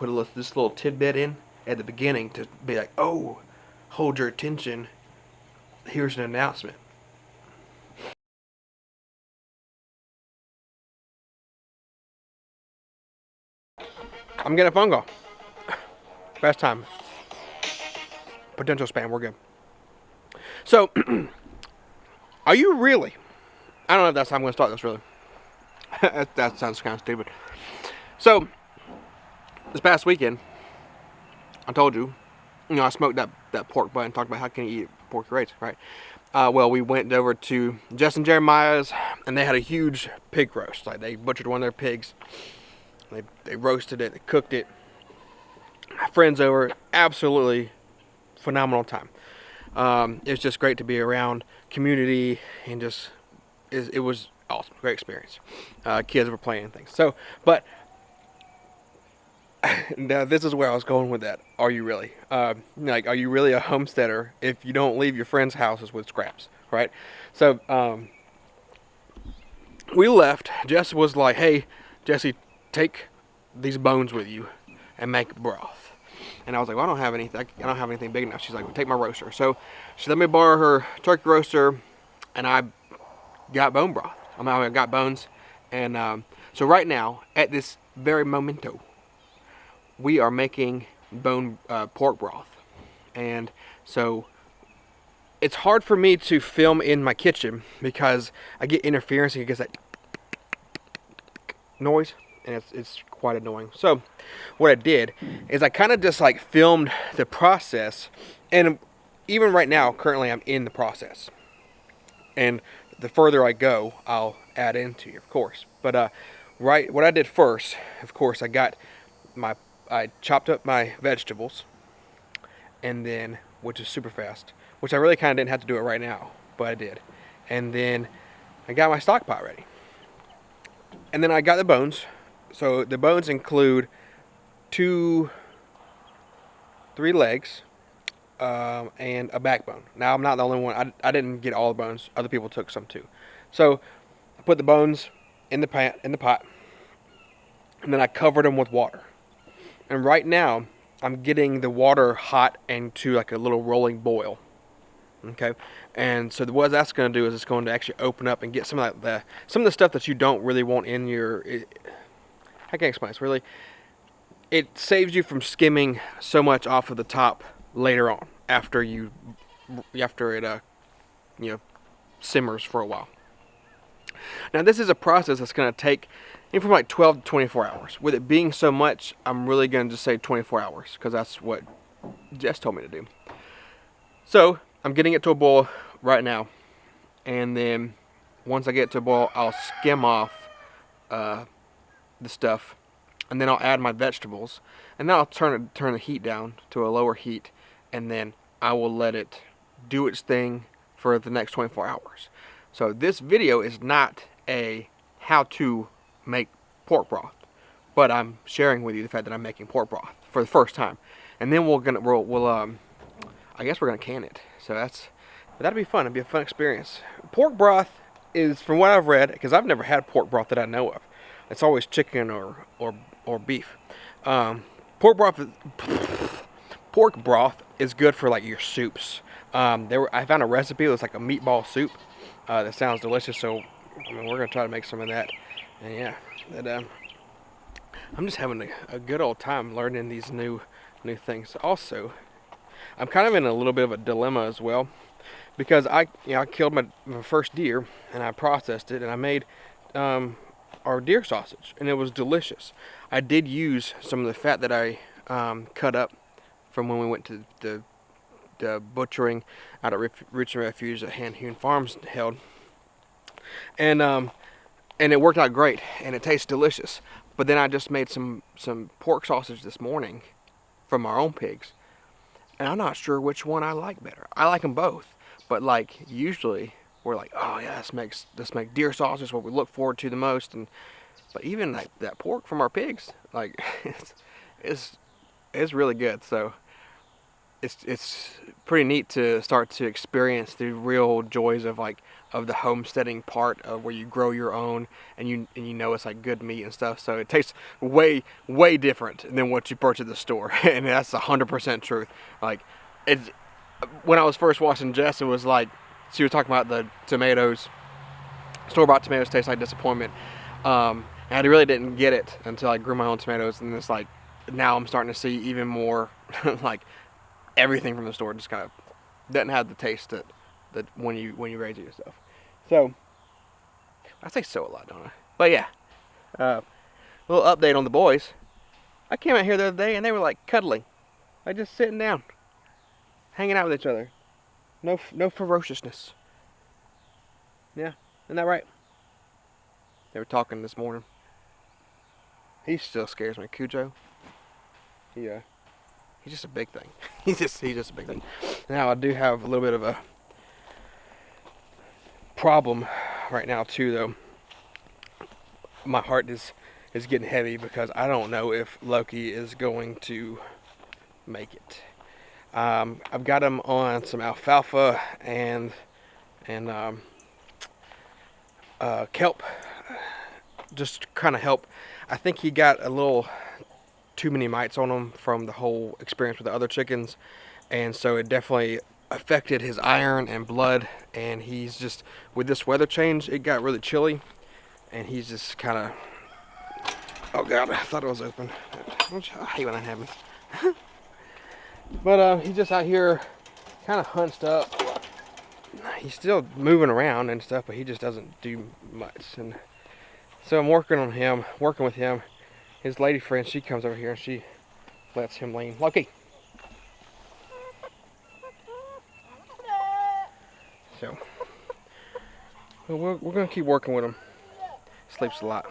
put this little tidbit in at the beginning to be like, oh, hold your attention. Here's an announcement. I'm getting a phone call. Best time. Potential spam, we're good. So, are you really? I don't know if that's how I'm going to start this, really. that sounds kind of stupid. So, this past weekend, I told you, I smoked that pork butt and talked about how can you eat pork rates, right? Well, we went over to Jess and Jeremiah's, and they had a huge pig roast. Like, they butchered one of their pigs. They roasted it, they cooked it. My friends over, absolutely phenomenal time. It was just great to be around community, and it was awesome, great experience. Kids were playing and things. So, but now this is where I was going with that. Are you really? Are you really a homesteader if you don't leave your friends' houses with scraps, right? So, we left. Jess was like, "Hey, Jesse, take these bones with you and make broth." And I was like, "Well, I don't have anything big enough." She's like, "Well, take my roaster." So she let me borrow her turkey roaster, and I got bone broth. I got bones, and so right now, at this very momento, we are making pork broth. And so it's hard for me to film in my kitchen because I get interference and it gets that noise, and it's quite annoying. So what I did is I kind of just like filmed the process, and even right now, currently I'm in the process. And the further I go, I'll add into you, of course. But what I did first, of course, I chopped up my vegetables, and then, which is super fast, which I really kind of didn't have to do it right now, but I did. And then I got my stock pot ready. And then I got the bones. So the bones include 3 legs, and a backbone. Now I'm not the only one. I didn't get all the bones. Other people took some too. So I put the bones in the pot, and then I covered them with water. And right now I'm getting the water hot into like a little rolling boil. Okay, and so what that's going to do is it's going to actually open up and get some of the stuff that you don't really want in your. I can't explain. It's really, it saves you from skimming so much off of the top later on after it simmers for a while. Now this is a process that's going to take from like 12 to 24 hours. With it being so much, I'm really going to just say 24 hours because that's what Jess told me to do. So I'm getting it to a boil right now, and then once I get it to a boil, I'll skim off the stuff, and then I'll add my vegetables, and then I'll turn the heat down to a lower heat, and then I will let it do its thing for the next 24 hours. So this video is not a how to make pork broth, but I'm sharing with you the fact that I'm making pork broth for the first time, and then I guess we're gonna can it. So that'll be fun. It'll be a fun experience. Pork broth is, from what I've read, because I've never had pork broth that I know of. It's always chicken or beef. Pork broth is good for like your soups. I found a recipe that was like a meatball soup. That sounds delicious. So we're gonna try to make some of that. And yeah, I'm just having a good old time learning these new things. Also, I'm kind of in a little bit of a dilemma as well, because I killed my first deer, and I processed it, and I made our deer sausage, and it was delicious. I did use some of the fat that I cut up from when we went to the butchering out at Roots and Refuge that Hand Hewn Farms held, and it worked out great, and it tastes delicious. But then I just made some pork sausage this morning from our own pigs, and I'm not sure which one I like better. I like them both, but like usually we're like, oh yeah, let's make deer sausage, what we look forward to the most. But even like that pork from our pigs, like it's really good. So it's pretty neat to start to experience the real joys of of the homesteading part of where you grow your own, and you know it's like good meat and stuff. So it tastes way different than what you purchase at the store, and that's 100% truth. Like it's when I was first watching Jess, it was like she was talking about the tomatoes. Store-bought tomatoes taste like disappointment. And I really didn't get it until I grew my own tomatoes, and it's like now I'm starting to see even more like everything from the store just kind of doesn't have the taste that when you raise it yourself. So I say so a lot, don't I? But yeah, a little update on the boys. I came out here the other day and they were like cuddling, like just sitting down, hanging out with each other. No ferociousness. Yeah, isn't that right? They were talking this morning. He still scares me, Cujo. Yeah. He's just a big thing. he's just a big thing. Now I do have a little bit of a problem right now too, though. My heart is getting heavy because I don't know if Loki is going to make it. I've got him on some alfalfa and kelp, just kind of help. I think he got a little too many mites on him from the whole experience with the other chickens, and so it definitely affected his iron and blood, and he's just, with this weather change, it got really chilly, and he's just kind of, oh god, I thought it was open. I hate when that happens. But he's just out here kind of hunched up. He's still moving around and stuff, but he just doesn't do much. And so I'm working with him. His lady friend, she comes over here and she lets him lean. Loki. So we're gonna keep working with him. Sleeps a lot.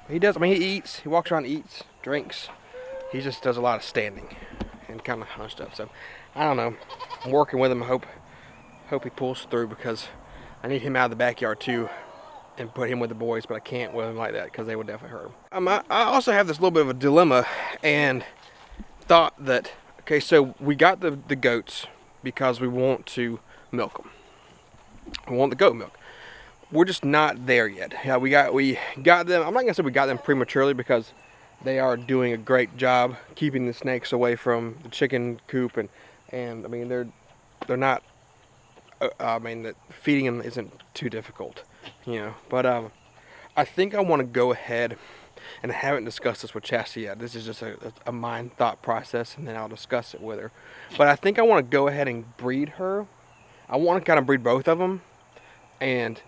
He does. I mean, he eats. He walks around, eats, drinks. He just does a lot of standing and kind of hunched up. So I don't know. I'm working with him. I hope he pulls through, because I need him out of the backyard too, and put him with the boys, but I can't with him like that because they would definitely hurt him. I also have this little bit of a dilemma, and thought that, okay, so we got the goats because we want to milk them. We want the goat milk. We're just not there yet. Yeah, we got them. I'm not gonna say we got them prematurely, because they are doing a great job keeping the snakes away from the chicken coop, and I mean they're not. I mean, feeding them isn't too difficult, you know. But I think I want to go ahead, and I haven't discussed this with Chastity yet. This is just a mind thought process, and then I'll discuss it with her. But I think I want to go ahead and breed her. I want to kind of breed both of them, and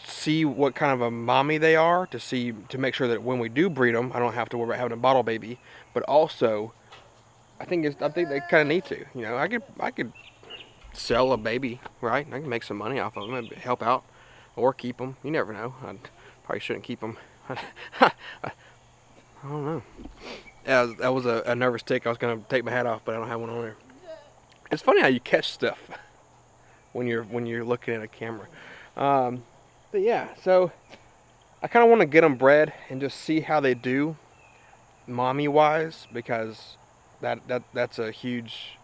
see what kind of a mommy they are, to make sure that when we do breed them, I don't have to worry about having a bottle baby. But also, I think they kind of need to. You know, I could sell a baby, right? I can make some money off of them, maybe help out, or keep them. You never know. I probably shouldn't keep them. I don't know. That was a nervous tick. I was gonna take my hat off, but I don't have one on there. It's funny how you catch stuff when you're looking at a camera. But yeah, so I kind of want to get them bred and just see how they do, mommy wise, because that's a huge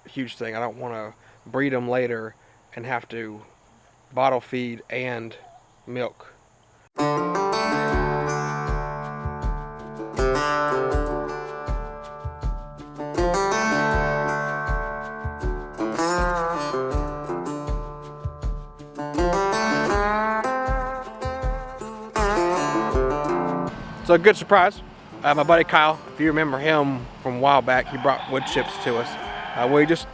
thing. I don't want to breed them later and have to bottle feed and milk. So a good surprise. My buddy Kyle, if you remember him from a while back, he brought wood chips to us. We just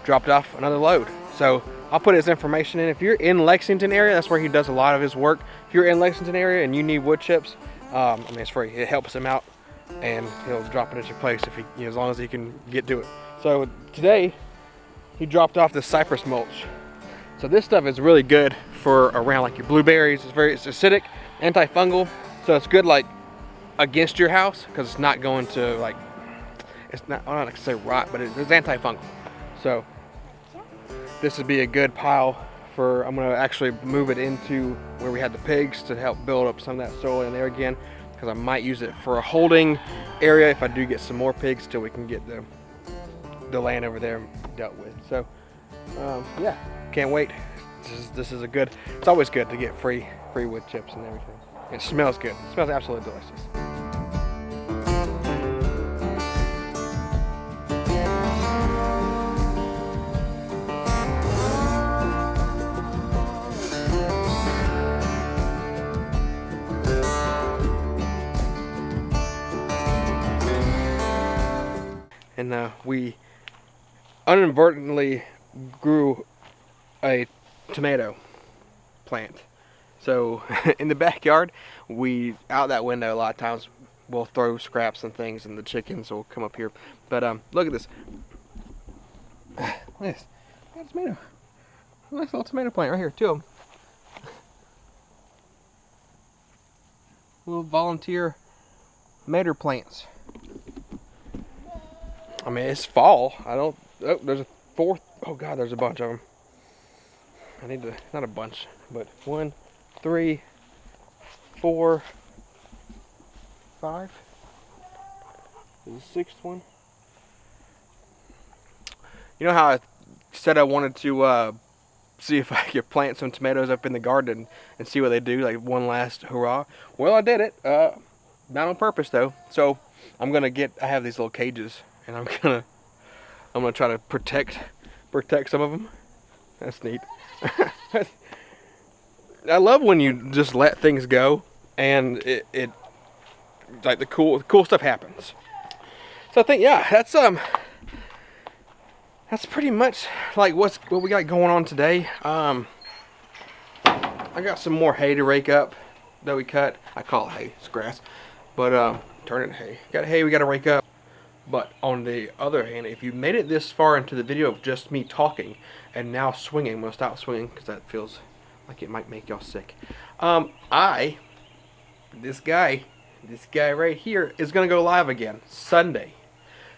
dropped off another load. So I'll put his information in. If you're in Lexington area, that's where he does a lot of his work. If you're in Lexington area and you need wood chips, I mean, it's free. It helps him out, and he'll drop it at your place if he, as long as he can get to it. So today, he dropped off the cypress mulch. So this stuff is really good for around like your blueberries. It's acidic, antifungal, so it's good like against your house, because it's not going to like, it's not, I don't like to say rot, but it's antifungal. So this would be a good pile for, I'm gonna actually move it into where we had the pigs to help build up some of that soil in there again, because I might use it for a holding area if I do get some more pigs till we can get the the land over there dealt with. So yeah, can't wait. This is a good. It's always good to get free wood chips and everything. It smells good. It smells absolutely delicious. And we inadvertently grew a tomato plant. So in the backyard, out that window a lot of times we'll throw scraps and things, and the chickens will come up here. But look at this. Look at this. Got a tomato. Nice little tomato plant right here. 2 of them. Little volunteer tomato plants. I mean, it's fall. Oh, there's a 4th. Oh God, there's a bunch of them. I need to, not a bunch, but 1, 3, 4, 5. There's a 6th one. You know how I said I wanted to see if I could plant some tomatoes up in the garden and see what they do, like one last hurrah? Well, I did it. Not on purpose though. So I'm gonna I have these little cages, and I'm gonna try to protect some of them. That's neat. I love when you just let things go, and it like the cool stuff happens. So I think, yeah, that's pretty much like what we got going on today. I got some more hay to rake up that we cut. I call it hay, it's grass, but turn it into hay. Got hay we got to rake up. But on the other hand, if you made it this far into the video of just me talking and now swinging, I'm going to stop swinging because that feels like it might make y'all sick. This guy right here is going to go live again Sunday,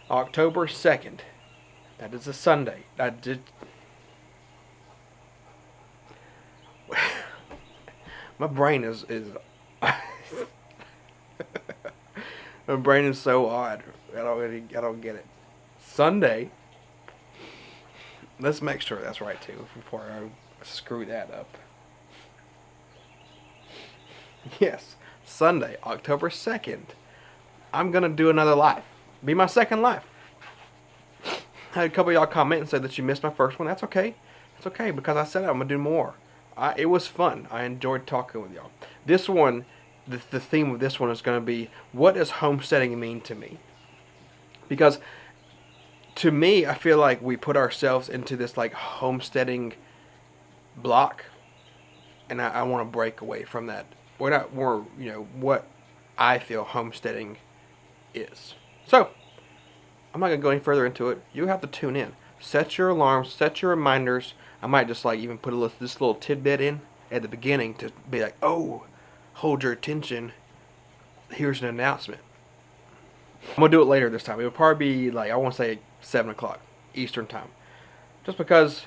October 2nd. That is a Sunday. My brain is my brain is so odd. I don't get it. Sunday. Let's make sure that's right too before I screw that up. Yes, Sunday, October 2nd. I'm gonna do another live. Be my second live. I had a couple of y'all comment and said that you missed my first one. That's okay. It's okay because I said I'm gonna do more. It was fun. I enjoyed talking with y'all. This one, the theme of this one is gonna be, what does homesteading mean to me? Because to me, I feel like we put ourselves into this like homesteading block, and I want to break away from that. We're what I feel homesteading is. So I'm not gonna go any further into it. You have to tune in. Set your alarms. Set your reminders. I might just like even put this little tidbit in at the beginning to be like, oh, hold your attention. Here's an announcement. I'm going to do it later this time. It will probably be like, I want to say 7 o'clock Eastern time. Just because,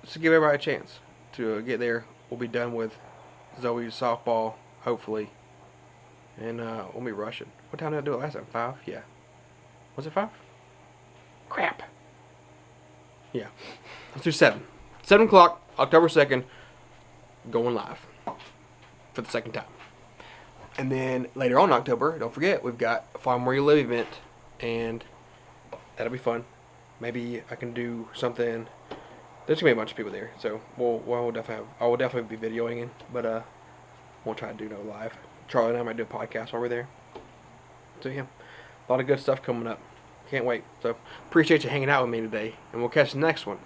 just to give everybody a chance to get there. We'll be done with Zoe's softball, hopefully. And we'll be rushing. What time did I do it last time? 5? Yeah. Was it 5? Crap. Yeah. Let's do 7. 7 o'clock, October 2nd, going live for the second time. And then later on in October, don't forget, we've got a Farm Where You Live event, and that'll be fun. Maybe I can do something. There's gonna be a bunch of people there, so I will definitely be videoing it, but won't try to do no live. Charlie and I might do a podcast while we're there. So yeah, a lot of good stuff coming up. Can't wait. So appreciate you hanging out with me today, and we'll catch the next one.